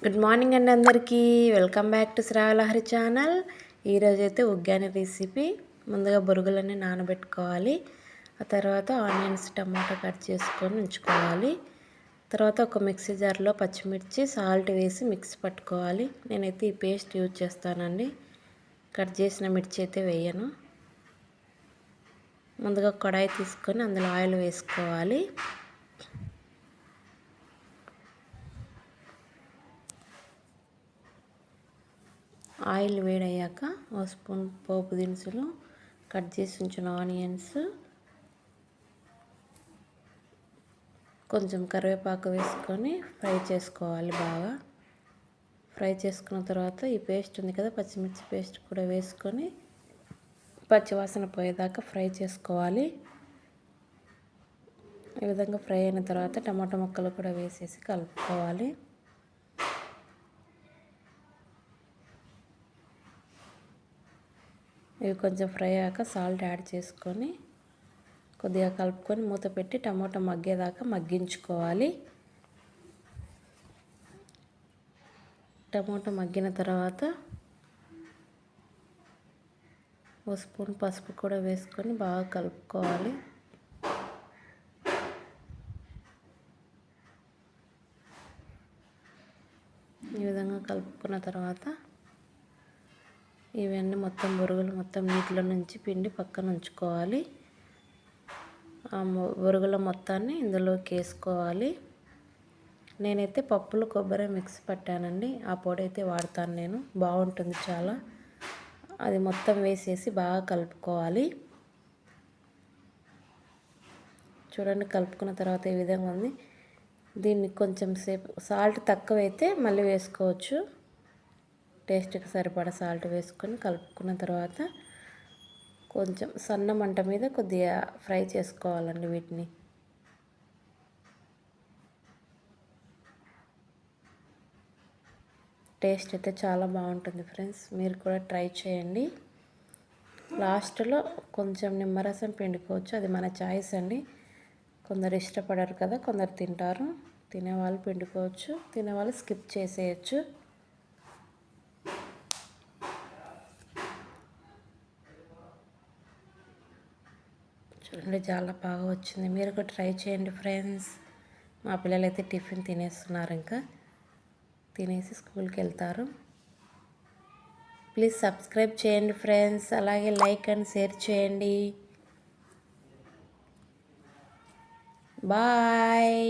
Good morning అండి అందరికీ. Welcome back to Shravalahari channel. ఈరోజైతే ఉగ్గాని రెసిపీ. ముందుగా బొరుగులన్నీ నానబెట్టుకోవాలి. ఆ తర్వాత ఆనియన్స్ టమాటా కట్ చేసుకొని ఉంచుకోవాలి. తర్వాత ఒక మిక్సీ జార్లో పచ్చిమిర్చి సాల్ట్ వేసి మిక్స్ పట్టుకోవాలి. నేనైతే ఈ పేస్ట్ యూజ్ చేస్తానండి. కట్ చేసిన మిర్చి అయితే వేయను. ముందుగా కడాయి తీసుకొని అందులో ఆయిల్ వేసుకోవాలి. ఆయిల్ వేడయ్యాక ఒక స్పూన్ పోపు దినుసులు, కట్ చేసి ఉంచిన ఆనియన్స్, కొంచెం కరివేపాకు వేసుకొని ఫ్రై చేసుకోవాలి. బాగా ఫ్రై చేసుకున్న తర్వాత ఈ పేస్ట్ ఉంది కదా, పచ్చిమిర్చి పేస్ట్ కూడా వేసుకొని పచ్చివాసన పోయేదాకా ఫ్రై చేసుకోవాలి. ఈ విధంగా ఫ్రై అయిన తర్వాత టమాటా ముక్కలు కూడా వేసేసి కలుపుకోవాలి. ఇవి కొంచెం ఫ్రై అయ్యాక సాల్ట్ యాడ్ చేసుకొని కొద్దిగా కలుపుకొని మూత పెట్టి టమాటా మగ్గేదాకా మగ్గించుకోవాలి. టమాటా మగ్గిన తర్వాత ఒక స్పూన్ పసుపు కూడా వేసుకొని బాగా కలుపుకోవాలి. ఈ విధంగా కలుపుకున్న తర్వాత ఇవన్నీ మొత్తం బొరుగులు మొత్తం నీటిలో నుంచి పిండి పక్కన ఉంచుకోవాలి. ఆ బొరుగుల మొత్తాన్ని ఇందులోకి వేసుకోవాలి. నేనైతే పప్పులు కొబ్బరి మిక్స్ పట్టానండి. ఆ పొడి అయితే వాడతాను నేను, బాగుంటుంది చాలా. అది మొత్తం వేసేసి బాగా కలుపుకోవాలి. చూడండి, కలుపుకున్న తర్వాత ఈ విధంగా ఉంది. దీన్ని కొంచెం సేపు సాల్ట్ తక్కువైతే మళ్ళీ వేసుకోవచ్చు. టేస్ట్కి సరిపడా సాల్ట్ వేసుకొని కలుపుకున్న తర్వాత కొంచెం సన్న మంట మీద కొద్దిగా ఫ్రై చేసుకోవాలండి వీటిని. టేస్ట్ అయితే చాలా బాగుంటుంది ఫ్రెండ్స్, మీరు కూడా ట్రై చేయండి. లాస్ట్లో కొంచెం నిమ్మరసం పిండుకోవచ్చు, అది మన చాయిస్ అండి. కొందరు ఇష్టపడరు కదా, కొందరు తింటారు. తినేవాళ్ళు పిండుకోవచ్చు, తినేవాళ్ళు స్కిప్ చేసేయచ్చు. చూడండి, చాలా బాగా వచ్చింది. మీరు కూడా ట్రై చేయండి ఫ్రెండ్స్. మా పిల్లలు అయితే టిఫిన్ తినేస్తున్నారు, ఇంకా తినేసి స్కూల్కి వెళ్తారు. ప్లీజ్ సబ్స్క్రైబ్ చేయండి ఫ్రెండ్స్, అలాగే లైక్ అండ్ షేర్ చేయండి. బాయ్.